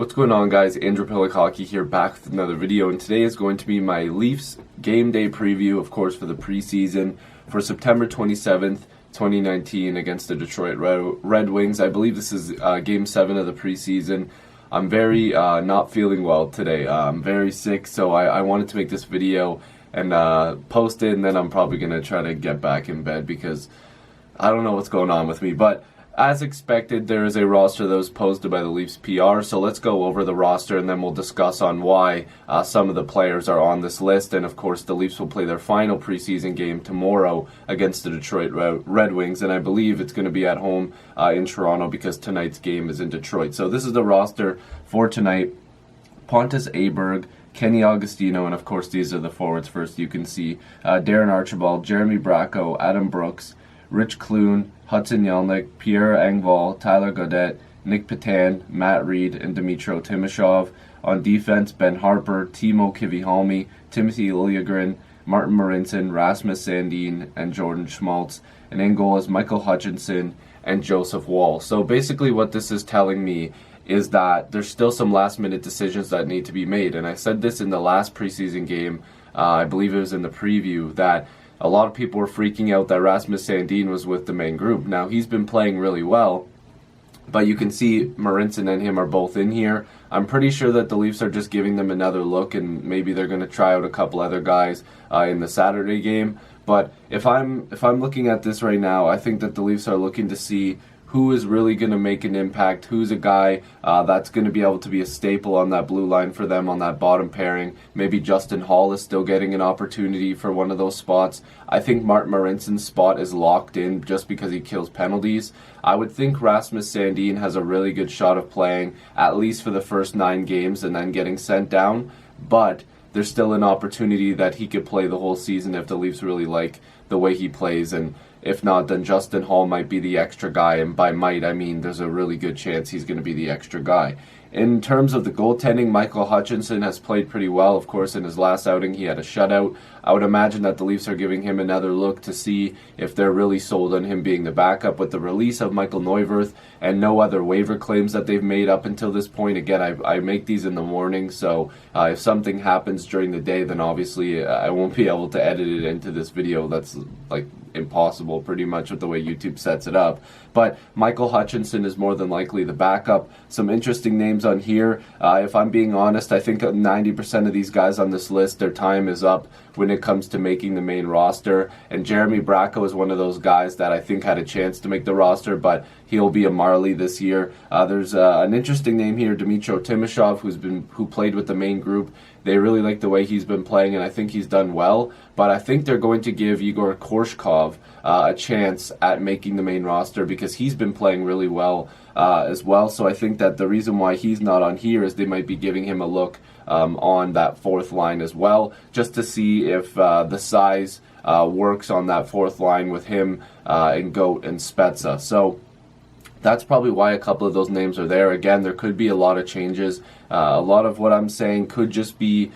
What's going on, guys? Andrew Piluk Hockey here, back with another video, and today is going to be my Leafs game day preview, of course, for the preseason for September 27th, 2019 against the Detroit Red Wings. I believe this is Game 7 of the preseason. I'm very not feeling well today. I'm very sick, so I wanted to make this video and post it, and then I'm probably going to try to get back in bed because I don't know what's going on with me. But as expected, there is a roster that was posted by the Leafs PR, so let's go over the roster and then we'll discuss on why some of the players are on this list. And of course, the Leafs will play their final preseason game tomorrow against the Detroit Red Wings, and I believe it's going to be at home in Toronto because tonight's game is in Detroit. So this is the roster for tonight. Pontus Aberg, Kenny Agostino, and of course these are the forwards first. You can see Darren Archibald, Jeremy Bracco, Adam Brooks, Rich Clune, Hudson Yelnyk, Pierre Engvall, Tyler Gaudette, Nick Petan, Matt Reed, and Dmytro Timashov. On defense, Ben Harper, Timo Kivihalme, Timothy Liljegren, Martin Marincin, Rasmus Sandin, and Jordan Schmaltz. And in goal is Michael Hutchinson and Joseph Woll. So basically what this is telling me is that there's still some last-minute decisions that need to be made. And I said this in the last preseason game, I believe it was in the preview, that a lot of people were freaking out that Rasmus Sandin was with the main group. Now, he's been playing really well, but you can see Marincin and him are both in here. I'm pretty sure that the Leafs are just giving them another look, and maybe they're going to try out a couple other guys in the Saturday game. But if I'm looking at this right now, I think that the Leafs are looking to see who is really going to make an impact, who's a guy that's going to be able to be a staple on that blue line for them on that bottom pairing. Maybe Justin Hall is still getting an opportunity for one of those spots. I think Martin Marincin's spot is locked in just because he kills penalties. I would think Rasmus Sandin has a really good shot of playing at least for the first 9 games and then getting sent down, but there's still an opportunity that he could play the whole season if the Leafs really like the way he plays. And if not, then Justin Hall might be the extra guy, and by might I mean there's a really good chance he's going to be the extra guy. In terms of the goaltending, Michael Hutchinson has played pretty well. Of course, in his last outing, he had a shutout. I would imagine that the Leafs are giving him another look to see if they're really sold on him being the backup. With the release of Michael Neuwirth and no other waiver claims that they've made up until this point, again, I make these in the morning, so if something happens during the day, then obviously I won't be able to edit it into this video. That's like impossible pretty much with the way YouTube sets it up. But Michael Hutchinson is more than likely the backup. Some interesting names on here. If I'm being honest, I think 90% of these guys on this list, their time is up when it comes to making the main roster. And Jeremy Bracco is one of those guys that I think had a chance to make the roster, but he'll be a Marley this year. There's an interesting name here, Dmytro Timashov, who played with the main group. They really like the way he's been playing, and I think he's done well. But I think they're going to give Igor Korshkov a chance at making the main roster because he's been playing really well as well. So I think that the reason why he's not on here is they might be giving him a look on that fourth line as well, just to see if the size works on that fourth line with him and Goat and Spezza. So that's probably why a couple of those names are there. Again, there could be a lot of changes. A lot of what I'm saying could just be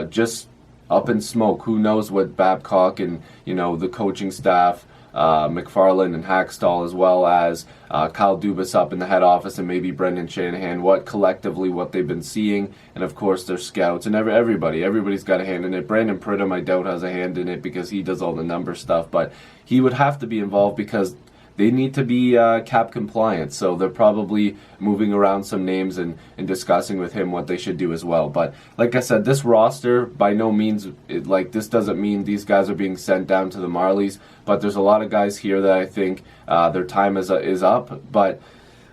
just up in smoke. Who knows what Babcock and the coaching staff, McFarland and Hackstall, as well as Kyle Dubas up in the head office, and maybe Brendan Shanahan, what they've been seeing, and of course their scouts and everybody's got a hand in it. Brandon Pridham, I doubt, has a hand in it because he does all the number stuff, but he would have to be involved because they need to be cap compliant, so they're probably moving around some names and discussing with him what they should do as well. But like I said, this roster, by no means, this doesn't mean these guys are being sent down to the Marlies, but there's a lot of guys here that I think their time is up, but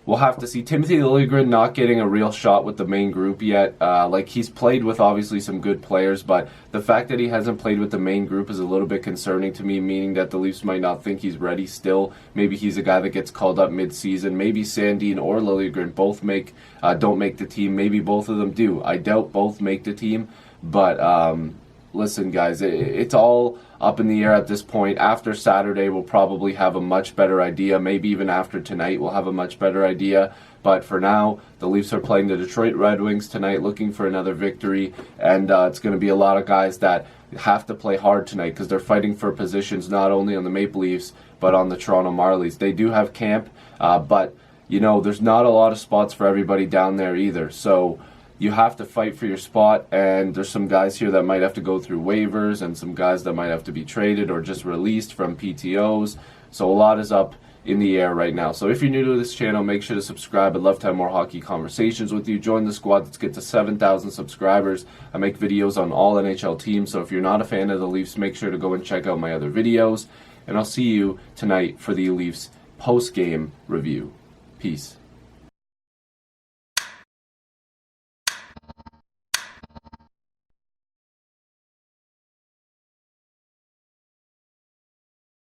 we'll have to see. Timothy Liljegren not getting a real shot with the main group yet. He's played with obviously some good players, but the fact that he hasn't played with the main group is a little bit concerning to me, meaning that the Leafs might not think he's ready still. Maybe he's a guy that gets called up mid-season. Maybe Sandin or Liljegren both don't make the team. Maybe both of them do. I doubt both make the team, but listen, guys, it's all up in the air at this point. After Saturday, we'll probably have a much better idea. Maybe even after tonight, we'll have a much better idea. But for now, the Leafs are playing the Detroit Red Wings tonight, looking for another victory. And it's going to be a lot of guys that have to play hard tonight because they're fighting for positions not only on the Maple Leafs, but on the Toronto Marlies. They do have camp, but there's not a lot of spots for everybody down there either. So you have to fight for your spot, and there's some guys here that might have to go through waivers and some guys that might have to be traded or just released from PTOs. So a lot is up in the air right now. So if you're new to this channel, make sure to subscribe. I'd love to have more hockey conversations with you. Join the squad. Let's get to 7,000 subscribers. I make videos on all NHL teams, so if you're not a fan of the Leafs, make sure to go and check out my other videos. And I'll see you tonight for the Leafs post-game review. Peace.